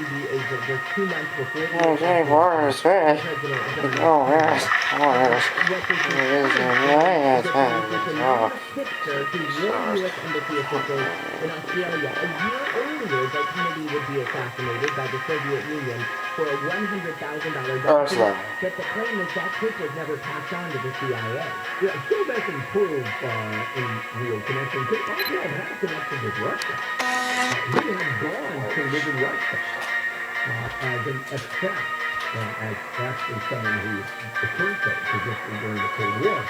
actually be just 2 months before the Okay, Warner's fish. Oh, yes. Oh, yes. Pitster, who warned U.S. embassy officials in Australia a year earlier that Kennedy would be assassinated by the Soviet Union for a $100,000 document, but the claim is that tape was never passed on to the CIA. Yeah, still doesn't prove any real connection. Could also have had a connection with Russia. He had gone to live in Russia as an expat, as actually someone who occurred to position during the Cold War.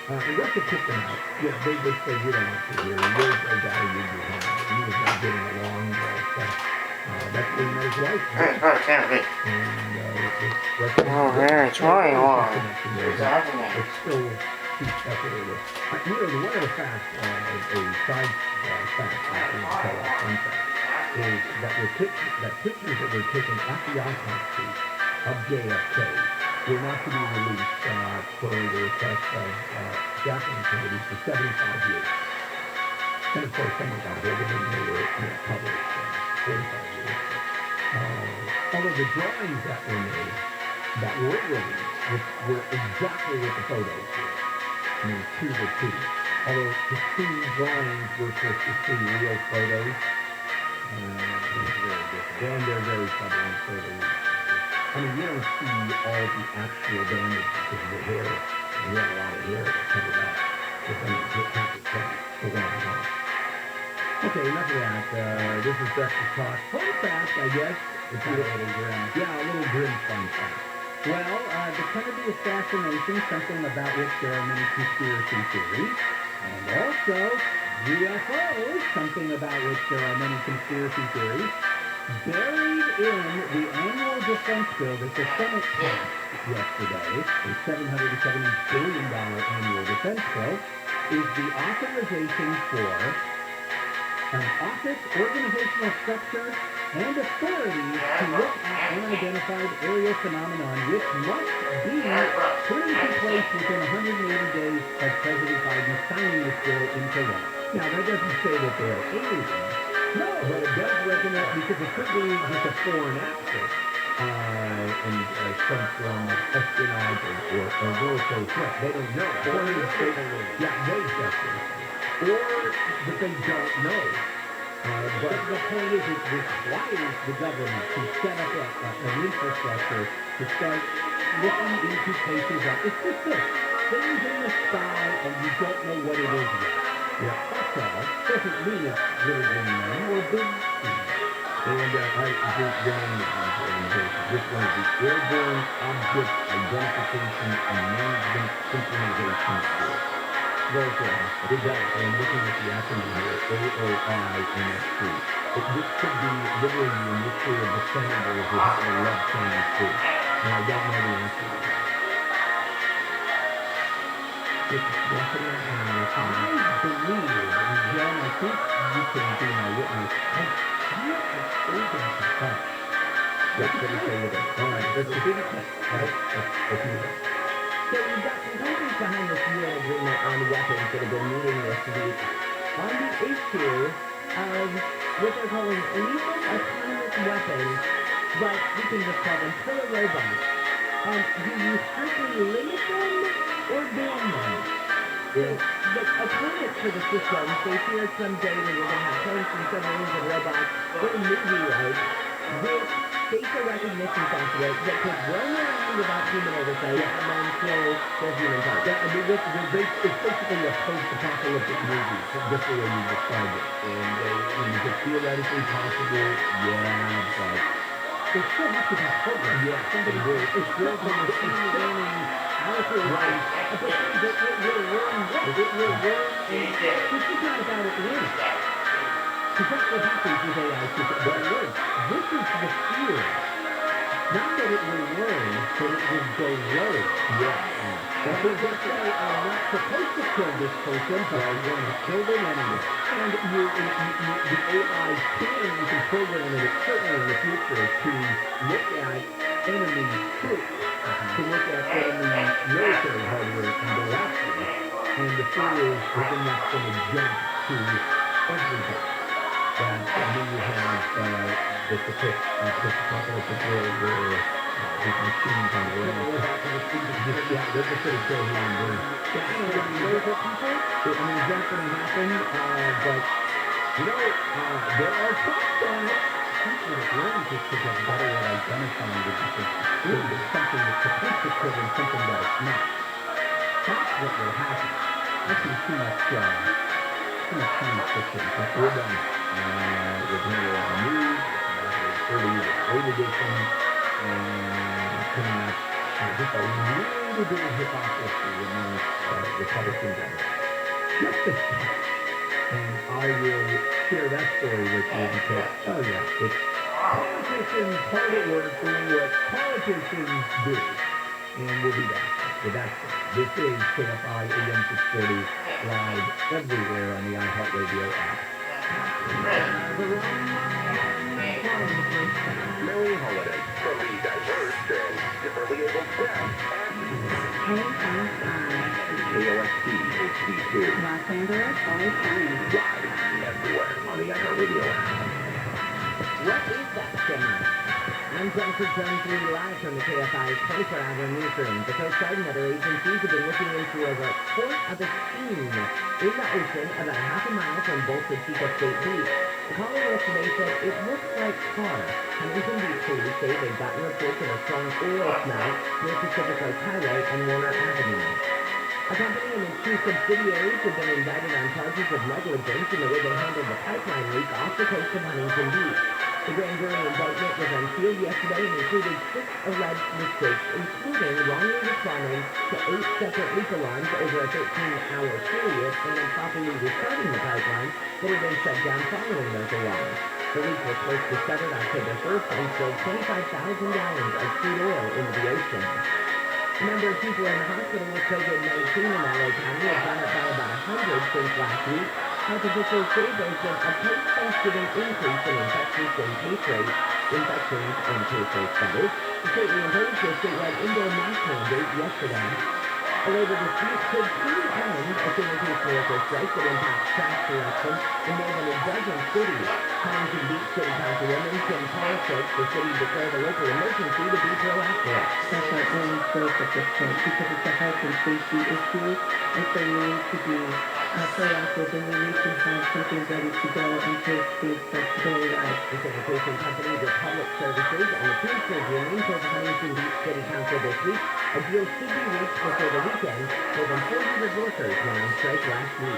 And Russia kicked him out. Yeah, they said, you don't have to hear him. There's no guy you behind. He was not getting along with that's when he met his wife. And it's really long. It's still too speculative. One of the facts, a side fact, fun fact, is that pictures that were taken at the autopsy of JFK were not to be released per the request of Jacqueline Kennedy for 75 years. And of course, someone got hold of them and they were published 45 years. Although the drawings that were made, that were released, were exactly what the photos were. I mean, to the T. Although to see drawings versus to see real photos, and they're very troubling for the I mean, you don't see all the actual damage because of the hair. You have a lot of hair that covered up. If I mean, it happens for one time. Okay, enough of that. This is Breakfast Talk. Fun fact, I guess. It's a little grim. Yeah, a little grim fun fact. Well, the Kennedy assassination, something about which there are many conspiracy theories. And also, UFOs, something about which there are many conspiracy theories. Buried in the annual defense bill that the Senate passed yesterday, a $770 billion annual defense bill, is the authorization for an office, organizational structure, and authority to look at unidentified aerial phenomenon which must be put into place within 180 days of President Biden signing this bill into law. Now, that doesn't say that they are aliens. No, but it does recognize, because it could be just a foreign actor in some form of espionage or military threat. They don't know. Or they definitely. Or that they don't know. But the point is, it requires the government to set up an infrastructure to start looking into cases of, it's just this, things in the sky and you don't know what it is yet. Yeah, that's all. Doesn't mean it's little green men or big things. And I think the name of these organizations, this one is the Airborne Object Identification and Management Synchronization Board. Very good. Good job. I'm looking at the acronym here, AOINSC. This could be literally the industry of the senators who happen to love Chinese food. And I don't know the answer to that. It's definitely I believe, and Jen, I think you can be my witness. Yes, let me say with it. All right, let's do the test. Right? Let's move it. So we've got some countries behind this UN agreement on weapons that have been meeting this week on the issue of what they're calling lethal autonomous weapons, but we can just call them killer robots. Do you strictly limit them or ban them? The opponents for the system, they fear someday that we're going to have tanks and submarines and robots or movie-like with facial recognition software that could roam around without human oversight and then kill their human parts. Yeah, I mean, it's basically a post-apocalyptic movie, just the way you described it. And is it theoretically possible? Yeah, but they still have to be programmed. Yeah, somebody will. It's still the machine learning algorithm. But it will learn what? It will learn, and this is not about it learning. Because that's what happens with AI systems. But it works. This is the fear. Not that it will learn, but it will go rogue. Yeah. That will just say, I'm not supposed to kill this person, but I'm going to kill them anyway. And the AI you can program it certainly in the future to look at enemy troops, to look at enemy military hardware and go after it. And the fear is then that's going to jump to everything. that, and then you have just a quick couple of people where these machines on the road. Yeah, they're just sort of show here and there. Yeah, I don't know what people. I mean, that's going to happen, but you know, there are prospects. People that learn just to get better at identifying the difference between something that's supposed to kill and something that it's not. That's what will happen. I see too much science fiction. But we're done. We're doing a lot of news. It's early, late edition, and coming up just a little bit of hypocrisy among Republicans. Just a touch. And I will share that story with you because, oh yeah, it's politicians hard at work doing what politicians do. And we'll be back with that story. This is Kfi AM 640 live everywhere on the iHeartRadio app. Merry holidays from the diverse and differently able staff KOST HD2. Los Angeles, always sunny. Live everywhere on the iHeartRadio app. What is that signal? I'm Jennifer Jones, live from the KFI 24-hour newsroom. The Coast Guard and other agencies have been looking into a report of a scene in the ocean about a half a mile from Bolgari State Beach. The caller yesterday said it looks like tar. Huntington Beach police say they've gotten reports of a strong oil smell near Pacific Coast Highway and Warner Avenue. A company and its two subsidiaries have been indicted on charges of negligence in the way they handled the pipeline leak off the coast of Huntington Beach. The grand jury indictment was unsealed yesterday and included 6 alleged mistakes, including wrongly responding to 8 separate leak alarms over a 13-hour period and improperly restarting the pipeline that had been shut down following those alarms. The leak was first discovered October 1st and spilled 25,000 gallons of crude oil into the ocean. The number of people in the hospital with COVID-19 in LA County has gone up by about 100 since last week. Health officials say there's been a post-Thanksgiving increase in infections and case rates. The state reimposed a statewide indoor mask mandate yesterday. A labor dispute could soon end as soon as these worker strikes that impact trash collection in more than a dozen cities. Huntington Beach City Councilwoman Kim Paul says the city declared a local emergency to be proactive. That's our only choice at this point because it's a health and safety issue. And so we need to be proactive and we need to have something ready to go and take things very right. The sanitation company, Republic Services, and the Teamsters Union told the Huntington Beach City Council this week a deal should be reached before the weekend. More than 400 workers went on strike last week.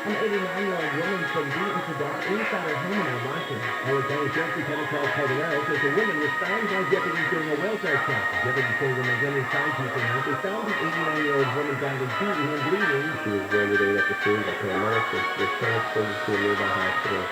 An 89-year-old woman's been beaten to death inside her home in El Monte. LA County Sheriff's Lieutenant Charles Calderaro says the woman was found by deputies during a welfare check. Deputies say when they went inside Tuesday night, they found the 89-year-old woman badly beaten and bleeding. She was reanimated at the scene by paramedics and was transferred to a nearby hospital.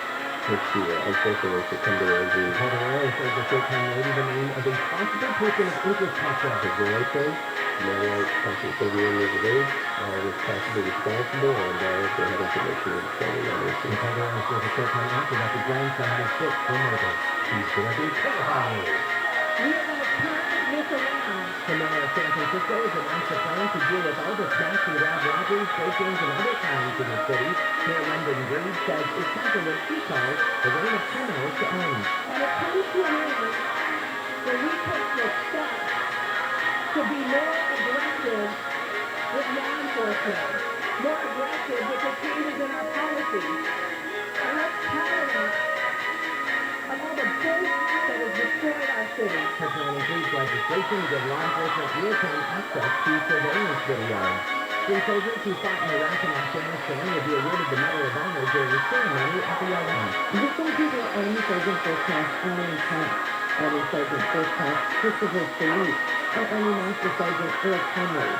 She unfortunately succumbed to her injuries. Calderaro says the short-time lady the name of a possible person of interest popped up. Her grandson, now approximately 31 years of age, was possibly responsible, and they had information of the family members. Calderaro says a short time after that, the grandson was hit for murder. He's directly terrified. We are going to turn this around. The mayor of San Francisco has announced a plan to deal with all the smash and grab robberies, break-ins, and other crimes in the city. Mayor London Breed says it's time for what she calls the reign of criminals to end. And it comes to an end when we take the steps to be more aggressive with law enforcement, more aggressive with the changes in our policies, and less tolerant of all the bullshit that has destroyed our city. Her plan includes legislation to give law enforcement real-time access to surveillance video. 3 soldiers who fought in Iraq and Afghanistan will be awarded the Medal of Honor during the ceremony at the White House. This includes Army Sergeant First Class Alan Kemp, Army Sergeant First Class Christopher Salute, and Army Master Sergeant Eric Henry.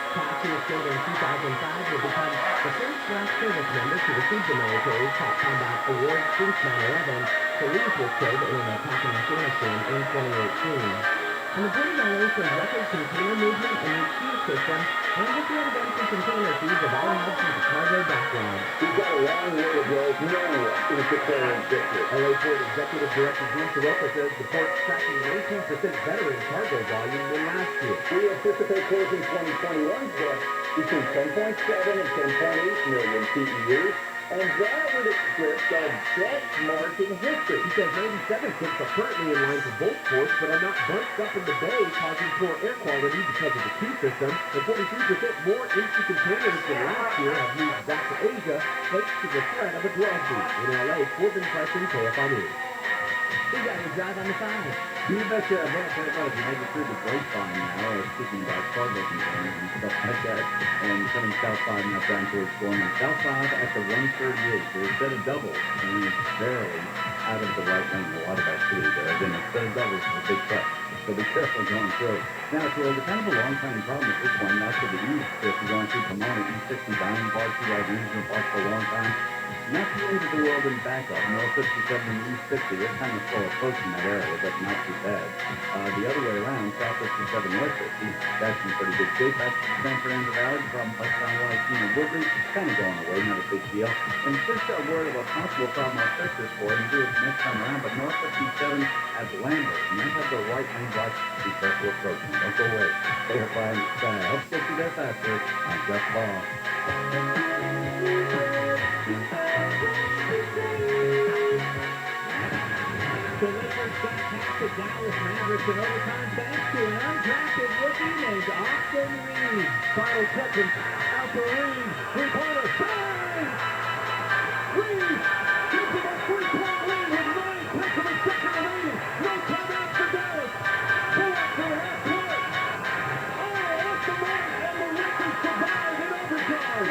Cass, who was killed in 2005, will become the first black service member to receive the military's Top Combat Award since 9/11. Salute was killed in an attack in Afghanistan in 2018. And the Port of LA says record container movement and new queue system and the field of empty container fees have all helped with the cargo backlog. We've got a long way to go. No one is declaring victory. LA Port Executive Director Jim Soroka says the port's tracking 19% better in cargo volume than last year. We anticipate closing 2021's book between 10.7 and 10.8 million TEUs, And that would eclipse our best mark in history. He says 97 tips are currently in line for both ports, but are not bunched up in the bay, causing poor air quality because of the queue system. And 43% more empty containers than last year have moved back to Asia, thanks to the threat of a drug beat. In LA, Corbin Preston, KFI News. He got his drive on the side. You betcha, if you make it through the grapevine now, speaking about cargo containers and stuff like that, and coming south 5 now down towards Gorman. South 5 at the 138, so instead of double, I mean, it's barely out of the right lane, a lot of activity there. Again, instead of doubles, it's a big cut, so be careful going through. Now, so the kind of a long-standing problem at this point, not to the east, if you're going through Pomona, E60 Diamond Bar, 2 regional park for a long time, not the end of the world in backup. North 57 and East 60, they're kind of slow approaching that area, but not too bad. The other way around, South 57 West 50, that's in pretty good shape. That's the center end of the valley. The problem like down Woodley, kind of going away, not a big deal. And just a word of a possible problem, I'll check this for you and do it next time around, but North 57 at Lambert, and they have the right lane block. Be careful approaching. Don't go away. Stay up by help get you there faster. I'm Jeff Ball. The Lakers got past the Dallas Mavericks in overtime thanks to an undrafted rookie named Austin Reed. Final seconds, out the Reed, three-pointer, bang! Reed gives him a three-point lead with 9 tenths of a second remaining. No timeout for Dallas. Pull up for the half court. Oh, off the mark, and the Lakers survive in overtime.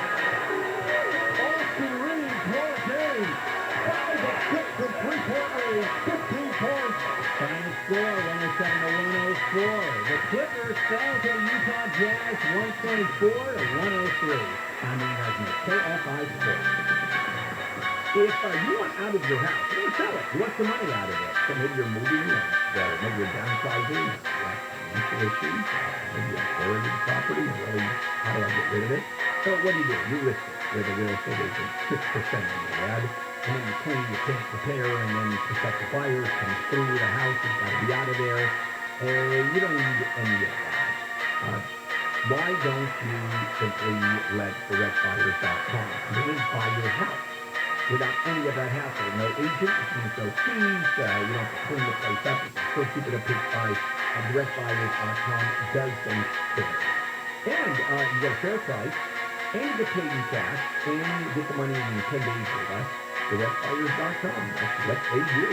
Austin Reed, what a game. 5 of 6 from three-point range, 15 points. Final score, 107 to 104. The Clippers fell to the Utah Jazz, 124 to 103. I'm Ian Resnick, KFI Sports. If you want out of your house, you want to sell it. You want some money out of it. So maybe you're moving, maybe you're downsizing, you have financial issues, maybe you inherited property, and really, how do I get rid of it? So what do? You list it with a real estate agent, 6% on your ad. And then you claim you can't prepare, and then prospective buyers come through the house, it's got to be out of there. You don't need any of that. Why don't you simply let directbuyers.com buy your house without any of that hassle? No agent, which means no fees, you don't have to clean the place up, you can still keep it a big price. Directbuyers.com does things fair. And you get a fair price, and you get paid in cash, and you get the money in 10 days or less. DirectBuyers.com, that's what they do.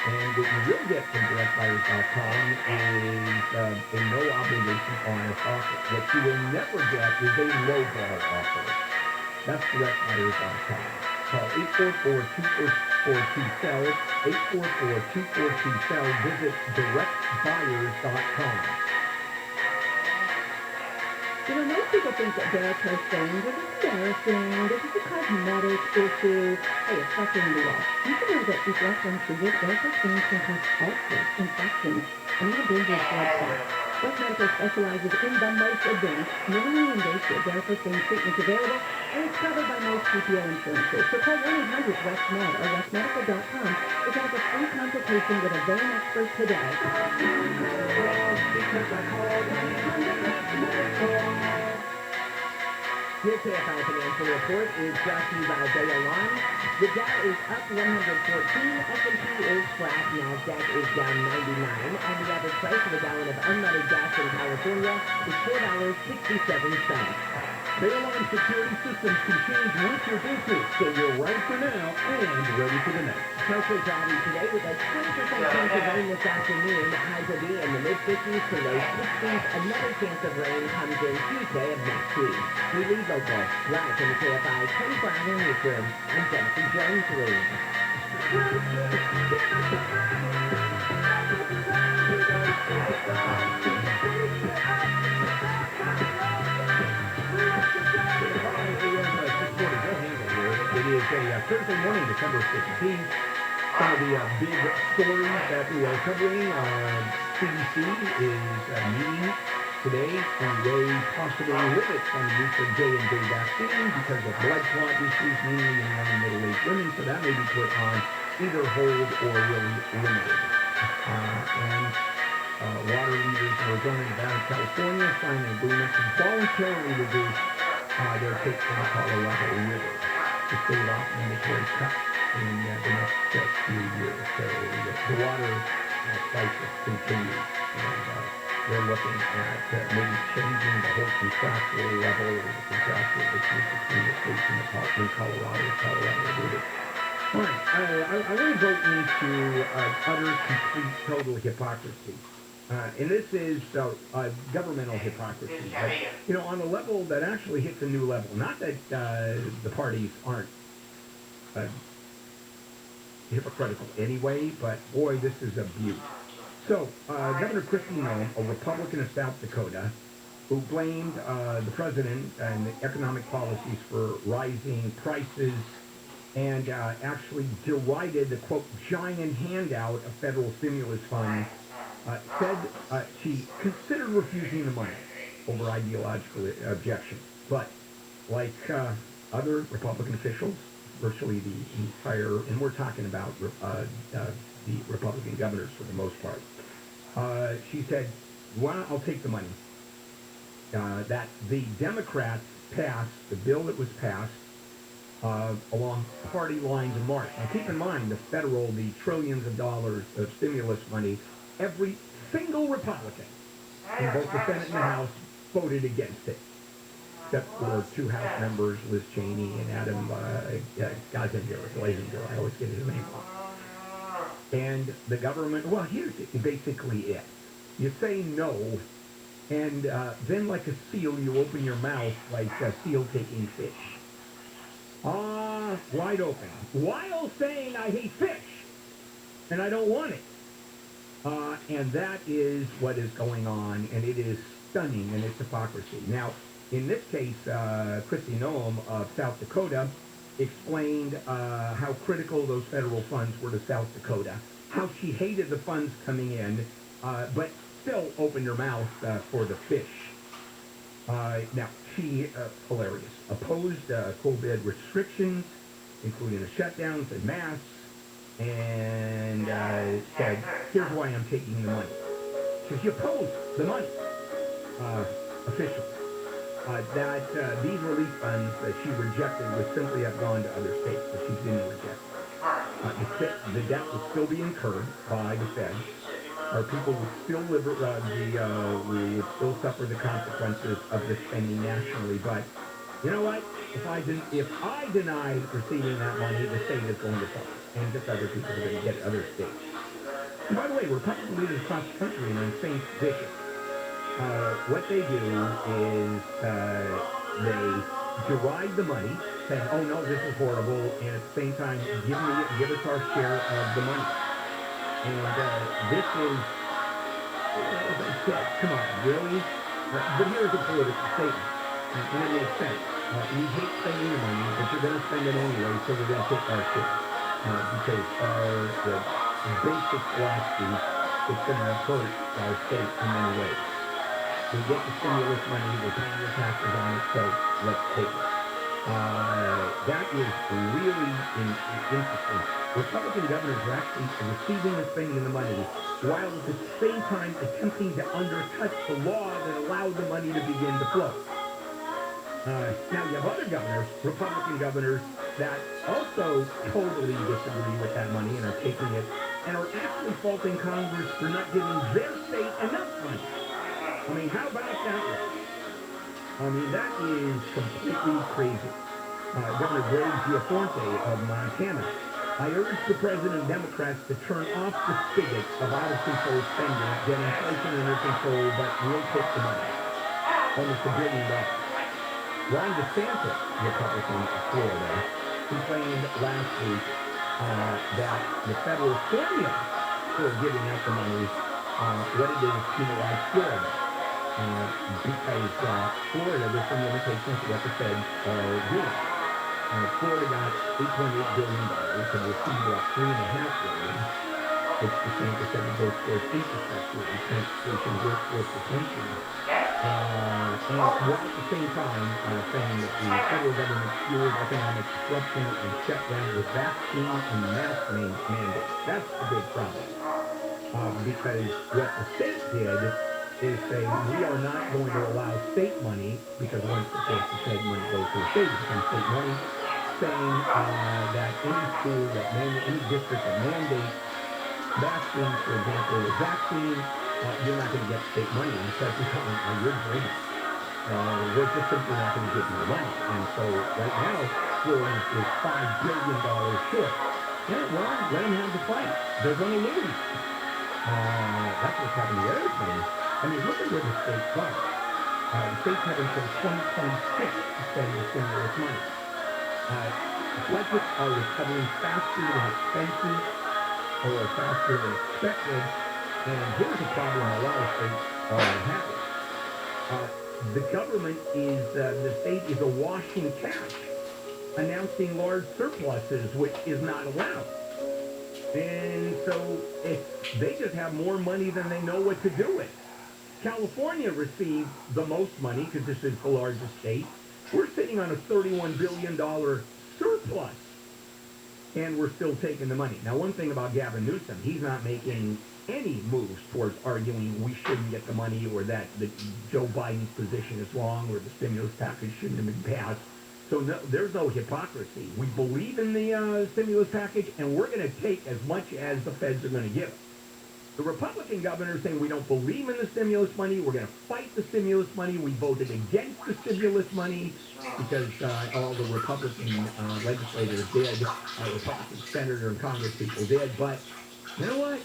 And what you will get from DirectBuyers.com is a no-obligation honest offer. What you will never get is a low-ball offer. That's DirectBuyers.com. Call 844-242-SELL, 844-242-SELL. Visit DirectBuyers.com. You know, most people think that varicose veins are just embarrassing. This is a cosmetic issue. Hey, it's fucking real. You should know that if left untreated, varicose veins can cause ulcers, infections, and even dangerous blood clots. West Medical specializes in the most advanced, minimally invasive varicose vein treatments available, and it's covered by most PPO insurances. So call 1-800-WESTMED or westmedical.com to have a free consultation with a vein expert today. Your KFI Financial Report is brought to you by Daya Line. The Dow is up 114, S&P is flat, NASDAQ is down 99, and the average price of a gallon of unleaded gas in California is $4.67. Airline security systems can change with your business, so you're right for now and ready for the next. Mostly cloudy today with a 20% chance of rain this afternoon. Highs will be in the mid-50s to low 60s. Another chance of rain comes in Tuesday of next week. We leave local. Live from the KFI 24-hour newsroom. I'm Jennifer Jones-Lee. It is a Thursday morning, December 16th. Some of the big stories that we are covering. CDC is meeting today to weigh possible limits on the use of J&J vaccine because of blood clot issues, mainly in young and middle-aged women. So that may be put on either hold or really limited. Water leaders in Arizona, Nevada, and California signed an agreement to voluntarily reduce their take from the Colorado River. to stave off mandatory cuts in the next few years. So the water crisis continues, and they're looking at maybe changing the whole contractual level or the contractual issues between the states and Colorado. All right, I want to go into utter, complete, total hypocrisy. And this is governmental hypocrisy. But, on a level that actually hits a new level. Not that the parties aren't hypocritical anyway, but boy, this is abuse. So, Governor Kfi Am, a Republican of South Dakota, who blamed the president and the economic policies for rising prices and actually derided the, quote, giant handout of federal stimulus funds, said she considered refusing the money over ideological objections. But like other Republican officials, virtually the entire, and we're talking about the Republican governors for the most part, she said, well, I'll take the money. That the Democrats passed, the bill that was passed, along party lines in March. Now keep in mind, the trillions of dollars of stimulus money, every single Republican in both the Senate and the House voted against it, except for two House members, Liz Cheney and Adam Glazinger. I always get his name wrong. And the government, well, here's basically it. You say no, and then like a seal, you open your mouth like a seal taking fish. Wide open. While saying I hate fish, and I don't want it. And that is what is going on, and it is stunning in its hypocrisy. Now, in this case, Kfi Am of South Dakota explained how critical those federal funds were to South Dakota, how she hated the funds coming in, but still opened her mouth for the fish. Now, she, hilarious, opposed COVID restrictions, including the shutdowns and masks, and said, here's why I'm taking the money. So she opposed the money, officially. That these relief funds that she rejected would simply have gone to other states, but she didn't reject it. The debt would still be incurred by the Fed. Our people would still live, we would still suffer the consequences of the spending nationally. But you know what? If I deny receiving that money, the state is going to suffer, and just other people are going to get other states. And by the way, Republican leaders across the country are in the same position. What they do is they deride the money, saying, "Oh no, this is horrible," and at the same time, give us our share of the money. And this is, as I said, come on, really? But here's a political statement, and it makes sense. We hate spending your money, but you're going to spend it anyway, so we're going to take our share. Because the basic philosophy is going to hurt our state in many ways. We get the stimulus money, we're paying the taxes on it, so let's take it. That is really interesting. Republican governors are actually receiving and spending the money, while at the same time attempting to undercut the law that allowed the money to begin to flow. Now you have other governors, Republican governors, that also totally disagree with that money and are taking it, and are actually faulting Congress for not giving their state enough money. I mean, how about that one? I mean, that is completely crazy. Governor Vortec of Montana, I urge the president and Democrats to turn off the spigot of out-of-control spending, get inflation under control, but we'll take the money. Almost $1 billion. Ron DeSantis, Republican of Florida, complained last week that the federal formula for giving out the money, what it is, penalized Florida. Because Florida, there's some limitations to what the Fed are doing. Florida got $8.8 billion and received about $3.5 billion, which DeSantis said would go towards infrastructure and transportation, workforce retention. And while at the same time saying that the federal government fueled economic disruption and shut down with vaccine and mask mandates. That's the big problem. Because what the state did is say, we are not going to allow state money, because once the Fed money goes to the state, it becomes state money. saying that any school any district that mandates vaccines, for example, with vaccine, you're not going to get state money because you're dreaming. We're just simply not going to give you the money. And so right now, schooling is $5 billion short. Yeah, well, let them have the fight. They're going to lose. That's what's happening. The other thing, I mean, look at where the states are. The states have until 2026 to spend the stimulus money. Budgets are recovering faster than expenses or faster than expected. And here's a problem a lot of states are having. The government the state is awash in cash, announcing large surpluses, which is not allowed. And so they just have more money than they know what to do with. California received the most money because this is the largest state. We're sitting on a $31 billion surplus, and we're still taking the money. Now, one thing about Gavin Newsom, he's not making any moves towards arguing we shouldn't get the money or that Joe Biden's position is wrong or the stimulus package shouldn't have been passed. So there's no hypocrisy. We believe in the stimulus package, and we're going to take as much as the feds are going to give us. The Republican governor is saying we don't believe in the stimulus money. We're going to fight the stimulus money. We voted against the stimulus money because all the Republican legislators did, Republican senator and Congress people did. But you know what?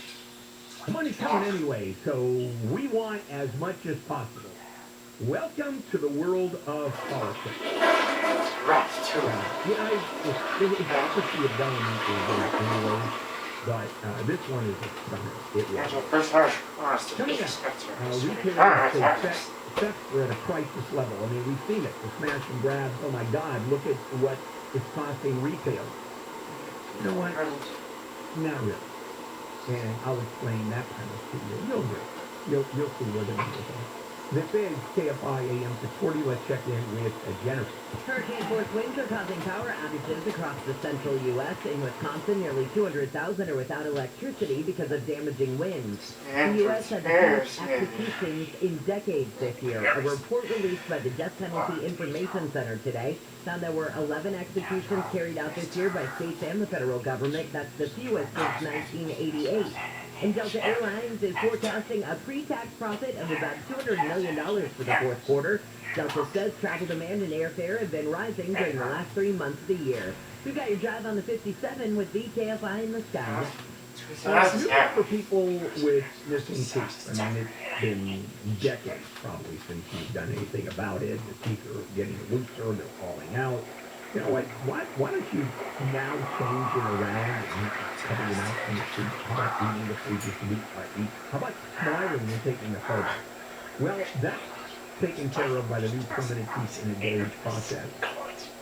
The money's coming anyway, so we want as much as possible. Welcome to the world of politics. Right, too. The hypocrisy of government is there anyway, but this one is a stunner. It was. Coming up, retailers say thefts are at a crisis level. I mean, we've seen it. The smash and grabs. Oh my God, look at what it's costing retail. You know what? Not really. And I'll explain that premise to you. You'll see where the numbers are. This is Kfi Am 640. Let's check in with Jennifer. Hurricane force winds are causing power outages across the central U.S. In Wisconsin, nearly 200,000 are without electricity because of damaging winds. The U.S. had the most executions in decades this year. A report released by the Death Penalty Information Center today found there were 11 executions carried out this year by states and the federal government. That's the fewest since 1988. And Delta Airlines is forecasting a pre-tax profit of about $200 million for the fourth quarter. Delta says travel demand and airfare have been rising during the last 3 months of the year. We've got your drive on the 57 with the KFI in the sky. For people with missing teeth, I mean, it's been decades probably since you've done anything about it. The teeth are getting looser, they're falling out. You know what? Why don't you now change it around and cover your mouth from the food? How about eating the food you eat? How about smiling when taking a photo? Well, that's taken care of by the new permanent teeth and engage process,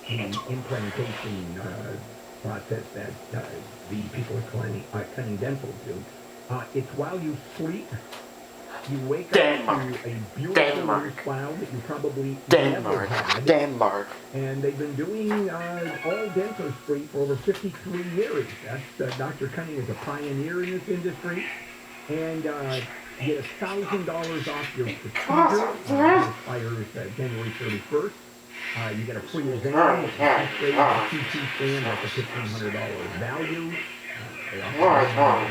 the implantation process that the people at Cunning Dental do. It's while you sleep. You wake up to a beautiful little cloud that you probably never had. Denmark. And they've been doing all dentistry for over 53 years. That's Dr. Cunning is a pioneer in this industry. And you get $1,000 off your procedure. Expires January 31st. You get a free exam, a X-ray, a CT scan, that's a $1,500 value. They also have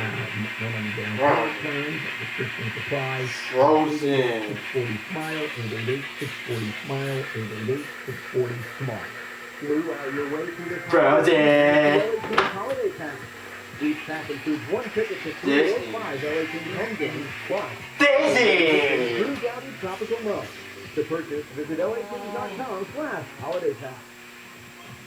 women down payment plans, prescription supplies. Frozen. 640 Smile, 888-640 Smile, 888-640 Smart. Your way through the Frozen. holiday package. Each pack includes one ticket to 3 or 5 LAPD home games, plus Disney. Blue Valley Tropical Mug. To purchase, visit LAPD.com/holiday pack.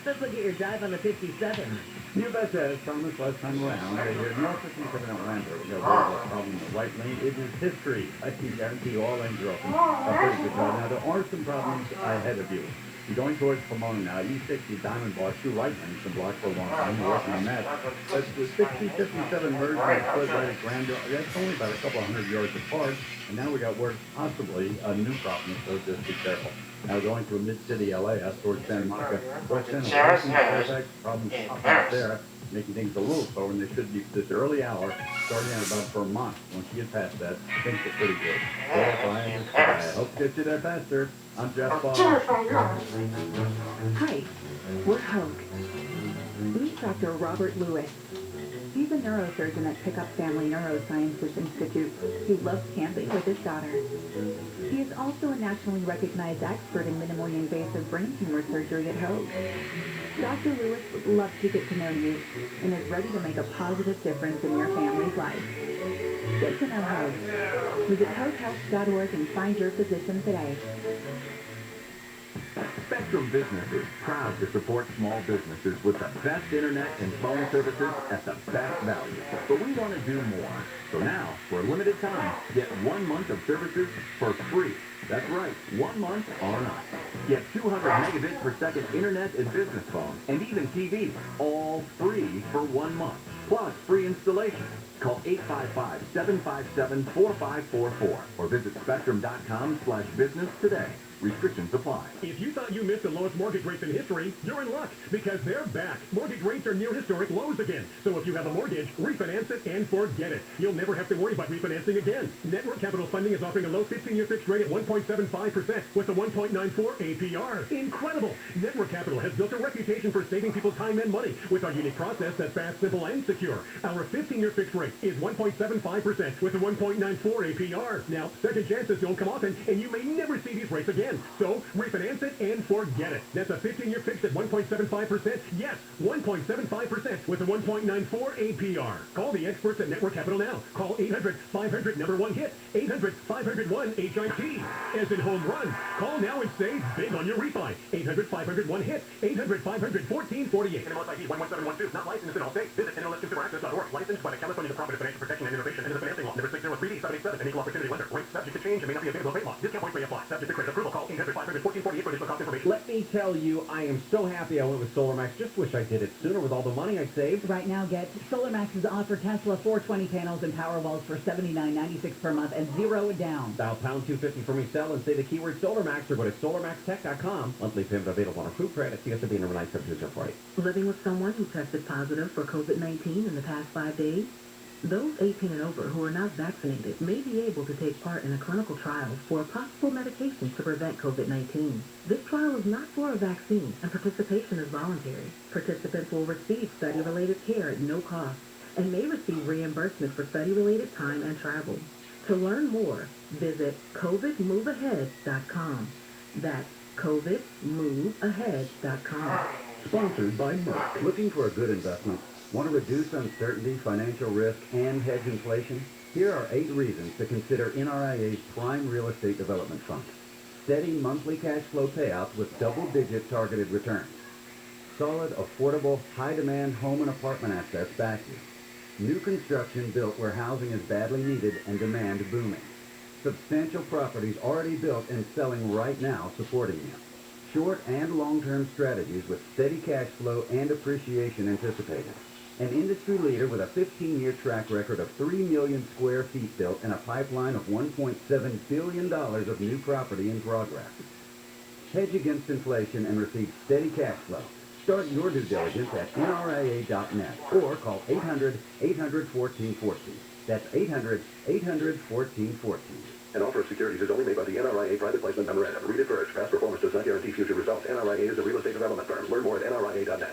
Let's look at your drive on the 57. You betcha, as promised last time around, there's no 57 Orlando. We got a problem in the right lane. It is history. I can guarantee you all lanes are open. A pretty good job. Now, there are some problems ahead of you. You're going towards Pomona now. E60 Diamond Bar, 2 right lanes been blocked for a long time. You're working on that. But the 60-57 merge and split right at Grand, that's only about a couple hundred yards apart. And now we got word possibly a new problem, so just be careful. Now going through mid-city LA, that's towards Santa Monica, West End, problems popping up there. making things a little slower, and they should be this early hour, starting at about Vermont. Once you get past that, things are pretty good. So if I hope to get you there faster. I'm Jeff Ball. Hi, we're Hoke. Meet Dr. Robert Lewis. He's a neurosurgeon at Pickup Family Neurosciences Institute who loves camping with his daughter. He is also a nationally recognized expert in minimally invasive brain tumor surgery at Hoke. Dr. Lewis would love to get to know you and is ready to make a positive difference in your family's life. Get to know Hoke. Visit hokehealth.org and find your physician today. Spectrum Business is proud to support small businesses with the best internet and phone services at the best value. But we want to do more. So now, for a limited time, get 1 month of services for free. That's right, 1 month on us. Get 200 megabits per second internet and business phone, and even TV, all free for 1 month. Plus free installation. Call 855-757-4544 or visit spectrum.com/business today. Restrictions apply. If you thought you missed the lowest mortgage rates in history, you're in luck because they're back. Mortgage rates are near historic lows again. So if you have a mortgage, refinance it and forget it. You'll never have to worry about refinancing again. Network Capital Funding is offering a low 15-year fixed rate at 1.75% with a 1.94 APR. Incredible! Network Capital has built a reputation for saving people time and money with our unique process that's fast, simple, and secure. Our 15-year fixed rate is 1.75% with a 1.94 APR. Now, second chances don't come often, and you may never see these rates again. So, refinance it and forget it. That's a 15-year fixed at 1.75%. Yes, 1.75% with a 1.94 APR. Call the experts at Network Capital now. Call 800-500-1-HIT. 800-500-1-HIT. As in home run. Call now and save big on your refi. 800-500-1-HIT. 800-500-1448. NMLS ID 11712. Not licensed in all states. Visit NMLSConsumerAccess.org. Licensed by the California Department of Financial Protection and Innovation and the Financing Law. Number 603D787. An equal opportunity lender. Rates subject to change and may not be available rate law. Discount points may apply. Subject to credit approval. Call 800-500-1448 for additional cost information. Let me tell you, I am so happy I went with SolarMax. Just wish I did it sooner with all the money I saved. Right now, get SolarMax's offer Tesla 420 panels and Powerwalls for $79.96 per month and $0 down. Dial pound 250 for me sell and say the keyword SolarMax or go to solarmaxtech.com. Monthly payment available on approved credit. CSB number 97204. Living with someone who tested positive for COVID-19 in the past 5 days? Those 18 and over who are not vaccinated may be able to take part in a clinical trial for a possible medication to prevent COVID-19. This trial is not for a vaccine, and participation is voluntary. Participants will receive study-related care at no cost and may receive reimbursement for study-related time and travel. To learn more, visit covidmoveahead.com. That's covidmoveahead.com. Sponsored by Merck. Looking for a good investment? Want to reduce uncertainty, financial risk, and hedge inflation? Here are 8 reasons to consider NRIA's Prime Real Estate Development Fund. Steady monthly cash flow payouts with double-digit targeted returns. Solid, affordable, high-demand home and apartment assets back you. New construction built where housing is badly needed and demand booming. Substantial properties already built and selling right now supporting you. Short and long-term strategies with steady cash flow and appreciation anticipated. An industry leader with a 15-year track record of 3 million square feet built and a pipeline of $1.7 billion of new property in progress. Hedge against inflation and receive steady cash flow. Start your due diligence at nria.net or call 800-800-1414. That's 800-800-1414. An offer of securities is only made by the NRIA Private Placement Memorandum. Read it first. Past performance does not guarantee future results. NRIA is a real estate development firm. Learn more at nria.net.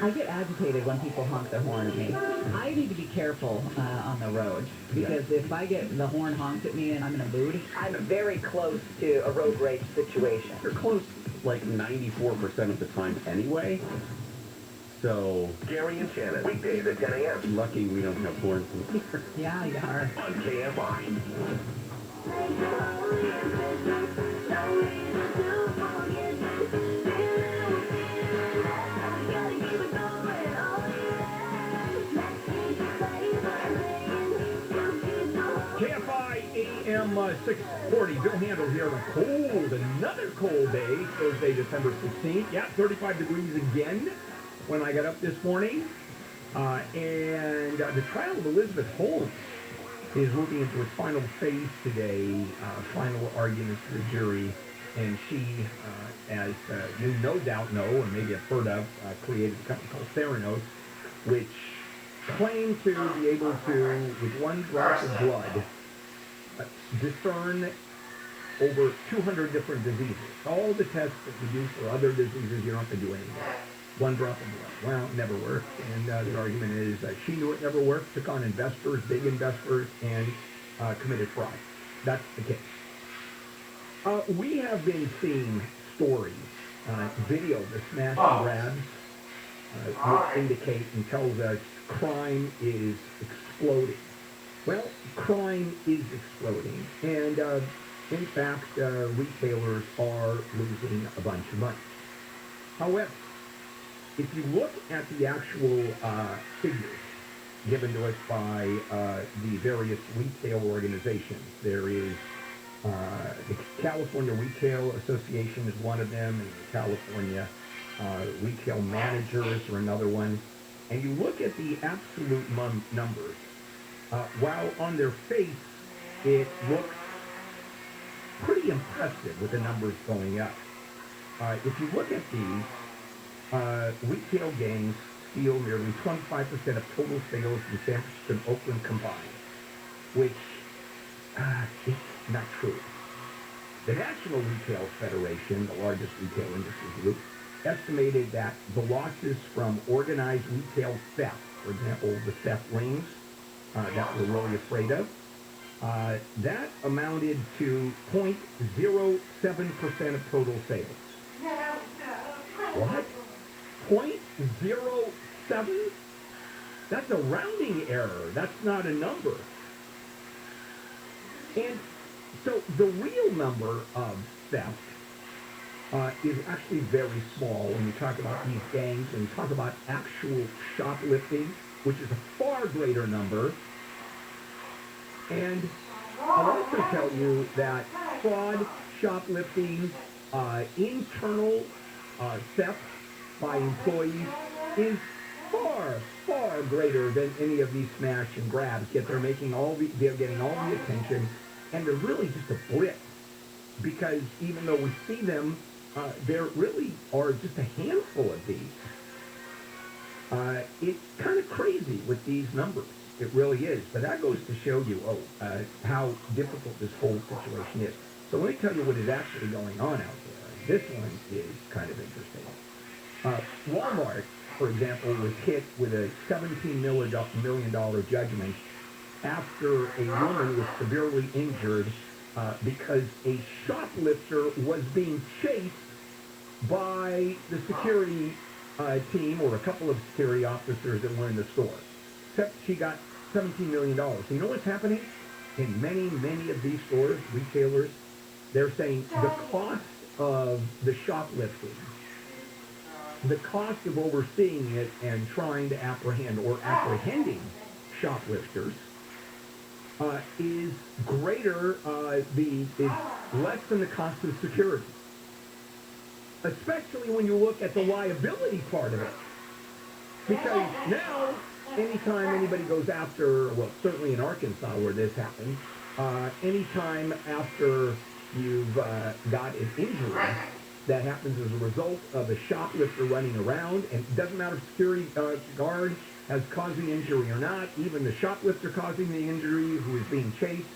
I get agitated when people honk their horn at me. I need to be careful on the road because if I get the horn honked at me and I'm in a mood, I'm very close to a road rage situation. You're close like 94% of the time anyway. So, Gary and Shannon, weekdays at 10 a.m. lucky we don't have horns in here. Yeah, you are. on KFI. KFI AM 640. Bill Handel here on a cold, another cold day, Thursday, December 16th. Yeah, 35 degrees again when I got up this morning. And the trial of Elizabeth Holmes is moving into its final phase today, final arguments to the jury. And she, as you no doubt know, or maybe have heard of, created a company called Theranos, which claim to be able to, with one drop of blood, discern over 200 different diseases. All the tests that you do for other diseases, you don't have to do anymore. One drop of blood. Well, it never worked. And the argument is that she knew it never worked, took on investors, big investors, and committed fraud. That's the case. We have been seeing stories, video, the smash and grabs, which indicate and tells us crime is exploding. Well, crime is exploding, and in fact, retailers are losing a bunch of money. However, if you look at the actual figures given to us by the various retail organizations, there is the California Retail Association is one of them, and the California Retail Managers are another one. And you look at the absolute numbers, while on their face it looks pretty impressive with the numbers going up. If you look at these, retail gangs steal nearly 25% of total sales in San Francisco and Oakland combined, which is not true. The National Retail Federation, the largest retail industry group, estimated that the losses from organized retail theft, for example, the theft rings that we're really afraid of, that amounted to 0.07% of total sales. What? 0.07? That's a rounding error. That's not a number. And so the real number of theft is actually very small when you talk about these gangs and you talk about actual shoplifting, which is a far greater number. And I'll also tell you that fraud, shoplifting, internal theft by employees is far, far greater than any of these smash and grabs. Yet they're getting all the attention, and they're really just a blip. Because even though we see them, there really are just a handful of these. It's kind of crazy with these numbers. It really is. But that goes to show you how difficult this whole situation is. So let me tell you what is actually going on out there. This one is kind of interesting. Walmart, for example, was hit with a $17 million judgment after a woman was severely injured because a shoplifter was being chased by the security team or a couple of security officers that were in the store. Except she got $17 million. So you know what's happening? In many, many of these stores, retailers, they're saying the cost of the shoplifting, the cost of overseeing it and trying to apprehending shoplifters is greater, is less than the cost of security. Especially when you look at the liability part of it. Because now, anytime anybody goes after, well, certainly in Arkansas where this happened, anytime after you've got an injury that happens as a result of a shoplifter running around, and it doesn't matter if security guard has caused the injury or not, even the shoplifter causing the injury who is being chased,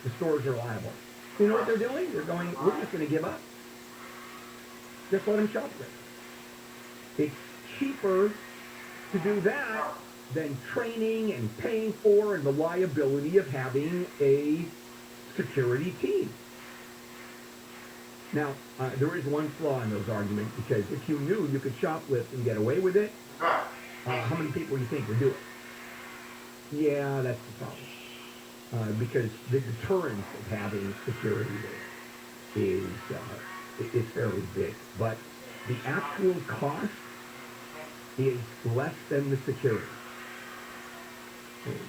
the stores are liable. You know what they're doing? They're going, we're just going to give up. Just let them shoplift. It's cheaper to do that than training and paying for and the liability of having a security team. Now, there is one flaw in those arguments, because if you knew you could shoplift and get away with it, how many people do you think would do it? Yeah, that's the problem. Because the deterrence of having security is fairly big. But the actual cost is less than the security.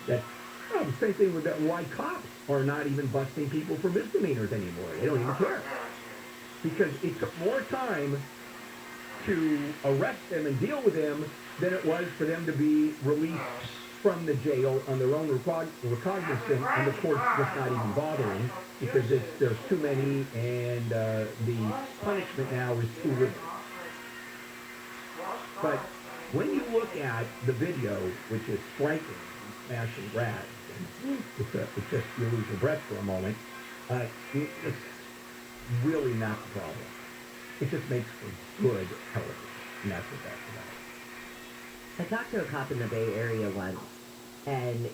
That's the same thing with why cops are not even busting people for misdemeanors anymore. They don't even care. Because it took more time to arrest them and deal with them than it was for them to be released from the jail on their own recognizance, and the court's just not even bothering because there's too many, and the punishment now is too little. But When you look at the video, which is striking, smashing grass, it's just, you lose your breath for a moment, it's really not the problem. It just makes for good television, and that's what that's about. I talked to a cop in the Bay Area once, and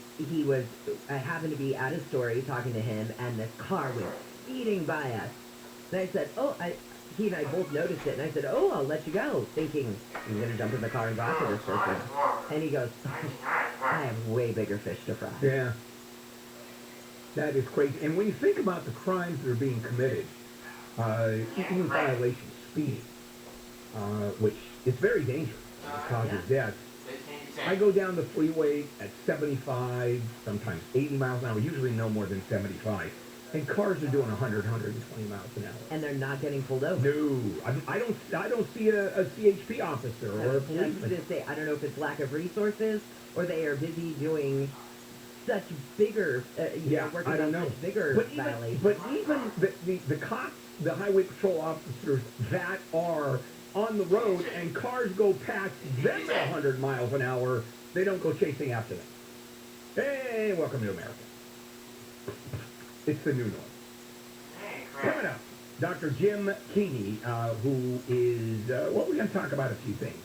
I happened to be at a story talking to him, and this car went speeding by us. And I said, he and I both noticed it, and I said, I'll let you go, thinking, I'm going to jump in the car and go after this person. And he goes, I have way bigger fish to fry. Yeah. That is crazy. And when you think about the crimes that are being committed, even violation of speeding, which is very dangerous, it causes death. I go down the freeway at 75, sometimes 80 miles an hour, usually no more than 75. And cars are doing 100, 120 miles an hour. And they're not getting pulled over. No, I don't see a CHP officer or a policeman. I was going to say, I don't know if it's lack of resources or they are busy doing such bigger, working on such bigger violations. But even the cops, the highway patrol officers that are on the road and cars go past them at 100 miles an hour, they don't go chasing after them. Hey, welcome to America. It's the new norm. Coming up, Dr. Jim Keeney, who is, we're going to talk about a few things.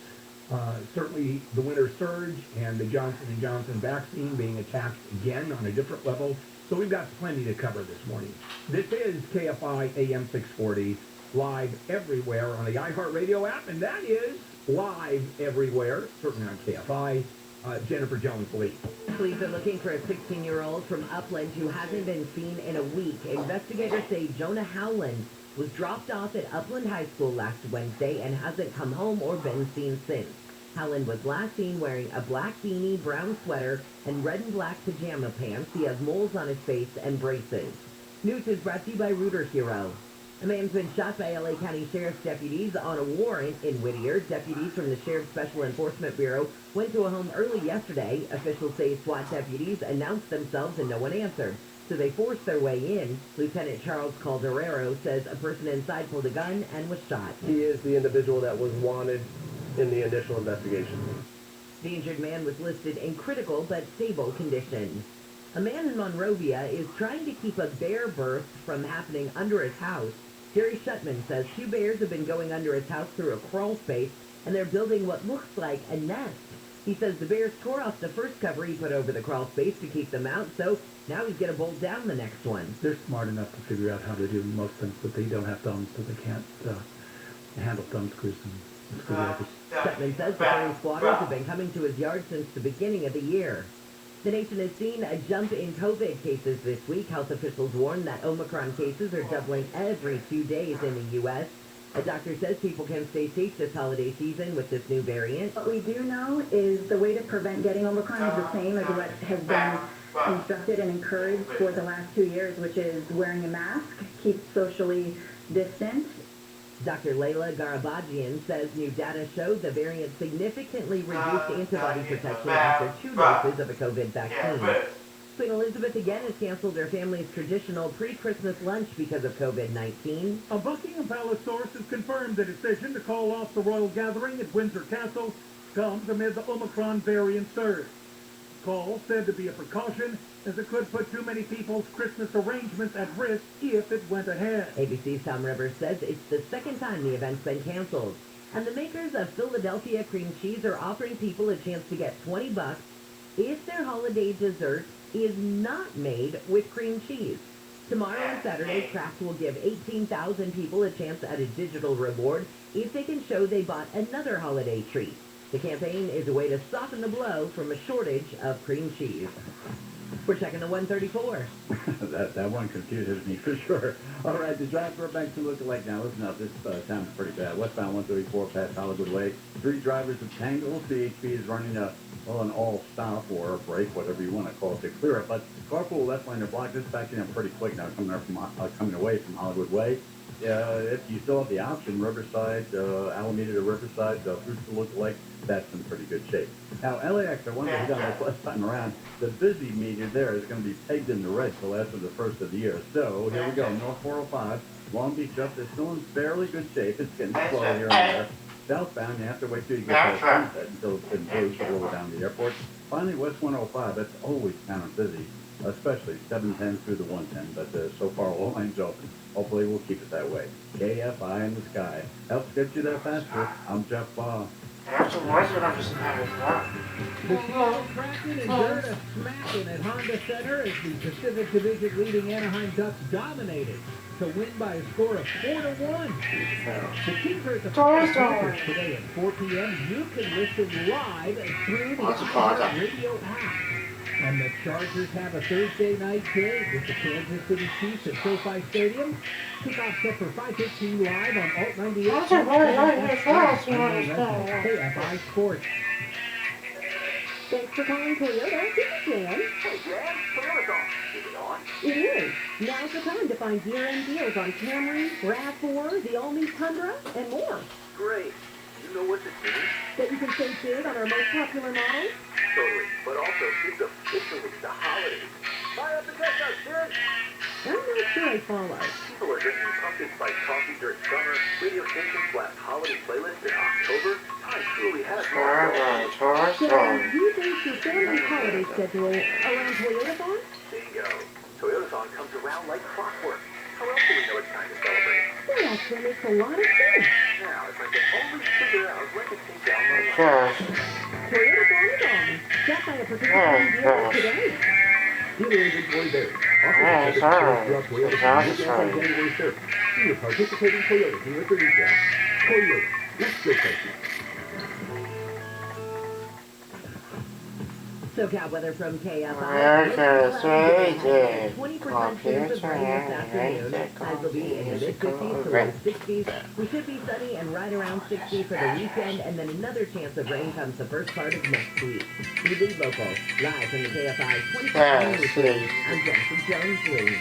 Certainly the winter surge and the Johnson & Johnson vaccine being attacked again on a different level. So we've got plenty to cover this morning. This is KFI AM 640, live everywhere on the iHeartRadio app, and that is live everywhere, certainly on KFI. Jennifer Jones-Lee. Police are looking for a 16-year-old from Upland who hasn't been seen in a week. Investigators say Jonah Howland was dropped off at Upland High School last Wednesday and hasn't come home or been seen since. Howland was last seen wearing a black beanie, brown sweater, and red and black pajama pants. He has moles on his face and braces. News is brought to you by Rooter Hero. A man's been shot by L.A. County Sheriff's deputies on a warrant in Whittier. Deputies from the Sheriff's Special Enforcement Bureau went to a home early yesterday. Officials say SWAT deputies announced themselves and no one answered, so they forced their way in. Lieutenant Charles Calderero says a person inside pulled a gun and was shot. He is the individual that was wanted in the initial investigation. The injured man was listed in critical but stable condition. A man in Monrovia is trying to keep a bear birth from happening under his house. Jerry Shutman says 2 bears have been going under his house through a crawl space, and they're building what looks like a nest. He says the bears tore off the first cover he put over the crawl space to keep them out, so now he's going to bolt down the next one. They're smart enough to figure out how to do most things, but they don't have thumbs, so they can't handle thumb screws and screwdrivers. Shutman says the furry squatters have been coming to his yard since the beginning of the year. The nation has seen a jump in COVID cases this week. Health officials warn that Omicron cases are doubling every 2 days in the U.S. A doctor says people can stay safe this holiday season with this new variant. What we do know is the way to prevent getting Omicron is the same as what has been instructed and encouraged for the last 2 years, which is wearing a mask, keep socially distant. Dr. Layla Garabajian says new data showed the variant significantly reduced antibody protection after 2 doses of a COVID vaccine. Queen Elizabeth again has canceled her family's traditional pre-Christmas lunch because of COVID-19. A Buckingham Palace source has confirmed the decision to call off the royal gathering at Windsor Castle comes amid the Omicron variant surge. The call said to be a precaution, as it could put too many people's Christmas arrangements at risk if it went ahead. ABC's Tom Rivers says it's the second time the event's been canceled. And the makers of Philadelphia cream cheese are offering people a chance to get $20 if their holiday dessert is not made with cream cheese. Tomorrow and Saturday, Kraft will give 18,000 people a chance at a digital reward if they can show they bought another holiday treat. The campaign is a way to soften the blow from a shortage of cream cheese. We're checking the 134. that one confuses me for sure. All right, the drive for Banks and look-alike. Now, listen up. This sounds pretty bad. Westbound 134 past Hollywood Way. 3 drivers have tangled. CHP is running an all-stop or a break, whatever you want to call it, to clear it. But carpool left lane are blocked. This is backing up pretty quick now, coming away from Hollywood Way. If you still have the option, Riverside, Alameda to Riverside, through the look-alike, that's in pretty good shape. Now, LAX, I wonder if done this last time around, the busy meter there is going to be pegged in the red till after the first of the year. So, here we go, North 405, Long Beach up, it's still in fairly good shape. It's getting slow here and there. Southbound, you have to wait till you get past Sunset until it's improved all the way down to the airport. Finally, West 105, that's always kind of busy, especially 710 through the 110, but so far all lanes open. Hopefully we'll keep it that way. KFI in the sky. Helps get you there faster. I'm Jeff Baugh. Why is it up to The shale cracking and dirt smacking at Honda Center as the Pacific Division leading Anaheim Ducks dominated to win by a score of 4-1. The Kings are at the Bolsters today at 4 p.m. You can listen live through the OnStar radio app. And the Chargers have a Thursday night game with the Kansas City Chiefs at SoFi Stadium. Kickoff set for 5:15 live on Alt 98. KFI Sports. Thanks for calling Toyota. This is Jan. Hey, Jan, Toyota's on. Is it on? It is. Now's the time to find year-end deals on Camry, RAV4, the all-new Tundra, and more. Great. You know what this means? That you can save big on our most popular models. Totally. But also, it's officially the holidays. Fire up the checkout, kid! I'm not sure I follow. People are drinking pumpkin spice coffee during summer, radio stations blast holiday playlists in October. Time truly has So, you base your family holiday schedule around Toyotathon? Bingo. Toyotathon comes around like clockwork. How else do we know it's time to celebrate? That actually makes a lot of sense. Now, if I could only figure out when to take down my Toyotathon is on. Stop by a participating dealer today. Dealer inventory varies. Offers throughout Toyota on January 3rd. See your participating Toyota dealer for details. Toyota. Let's go places. SoCal weather from KFI. 20% chance of rain this afternoon. Highs will be in the mid-50s to low 60s. We should be sunny and right around 60 for the weekend, and then another chance of rain comes the first part of next week. We lead local, live from the KFI 24-hour report. I'm Jennifer Jones-Lee.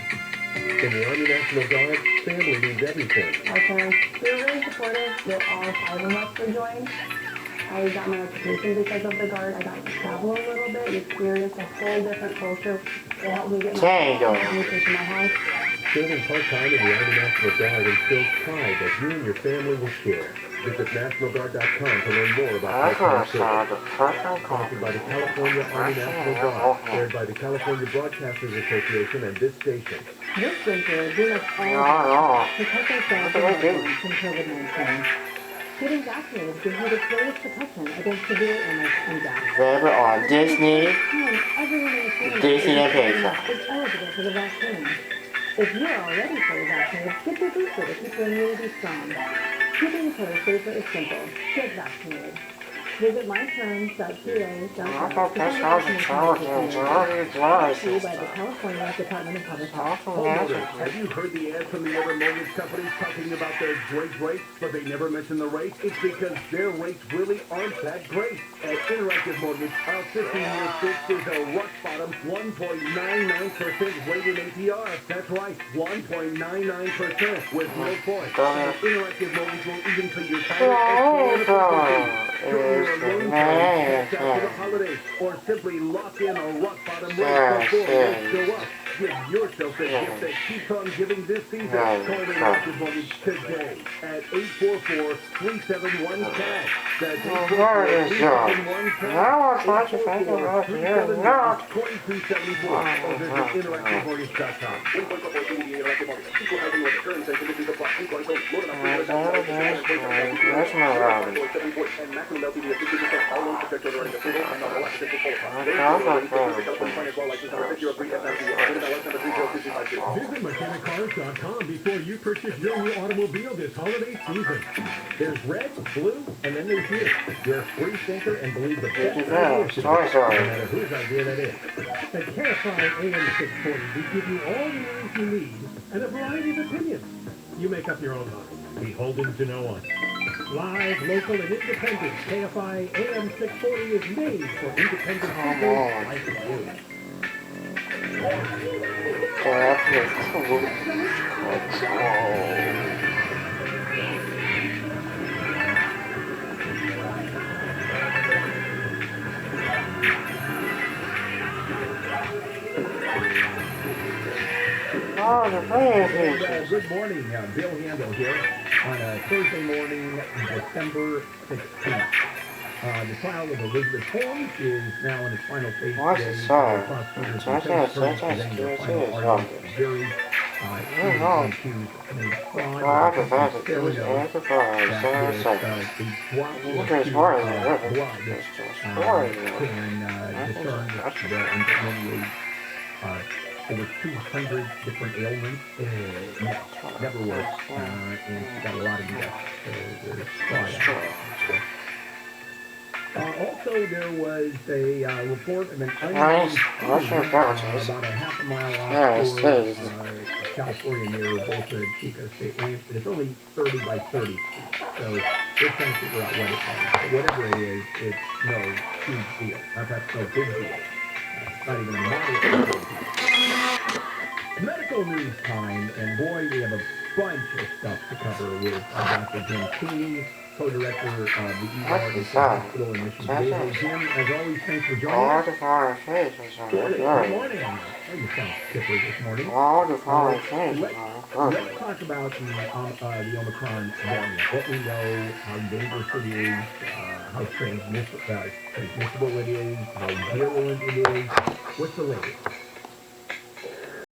In the Army National Guard, family means everything. Our parents, they're really supportive. They're all 5 of us to join. I got my education because of the Guard. I got to travel a little bit and experience a whole different culture. It helped me get my family to my house. Serving part-time in the Army National Guard instills pride that you and your family will share. Visit NationalGuard.com to learn more about part-time service. Sponsored by the California Army National Guard, aired by the California Broadcasters Association and this station. This winter, we must all protect ourselves and loved ones from COVID-19. Getting vaccinated gives you the greatest protection against severe illness and death. Available on Disney, Everyone in the family Disney and Pixar. is eligible for the vaccine. If you're already fully vaccinated, get your booster to keep your immunity strong. Keeping each other safer is simple. Get vaccinated. Visit myterms.ca.gov to find by the California Department of Public Health. Homeowners, have you heard the ads from the other mortgage companies talking about their great rates, but they never mention the rates? It's because their rates really aren't that great. At Interactive Mortgage, our 15-year fixed is a rock-bottom 1.99% rated APR. That's right, 1.99% with no points. Interactive Mortgage will even pay your final after the holidays, or simply lock in a rock-bottom rate before rates go up. Give yourself a gift that keeps on giving this season. Call Interactive Mortgage today at 844-371-CASH. That's 844-371-2274. Or visit interactivemortgage.com. Visit mechanicars.com before you purchase your new automobile this holiday season. There's red, blue, and then there's you. You're a free thinker and believe the best idea should be, no matter whose idea that is. At Kfi Am 640, we give you all the news you need and a variety of opinions. You make up your own mind, beholden to no one. Live, local, and independent, KFI AM 640 is made for independent people like you. Oh, the Good morning, Bill Handel here. on a Thursday morning, December 16th. The trial of Elizabeth Holmes is now in its final phase What's today. the sign? The prosecutors It's and defense attorneys presenting their final arguments to the jury. She is accused of committing fraud with a stereo that would the droplets of blood can discern the intermediate. Over 200 different ailments. No, never works. And she's got a lot of deaths. So there's fraud. Also, there was a report of an unknown about a half a mile off California near Bolsa Chica State Ranch, but it's only 30 by 30 feet. So they're trying to figure out what it is. But whatever it is, it's no huge deal. That's no big deal. It's not even a moderate big deal. Medical news time, and boy, we have a bunch of stuff to cover with Dr. Jim Keeney, co-director of the ER Hospital in Mission Valley. Jim, as always, thanks for joining us. Good morning. You sound skipper this morning. Let's talk about the Omicron variant. What we know, how dangerous it is, how transmissible it is, how virulent it is. What's the latest?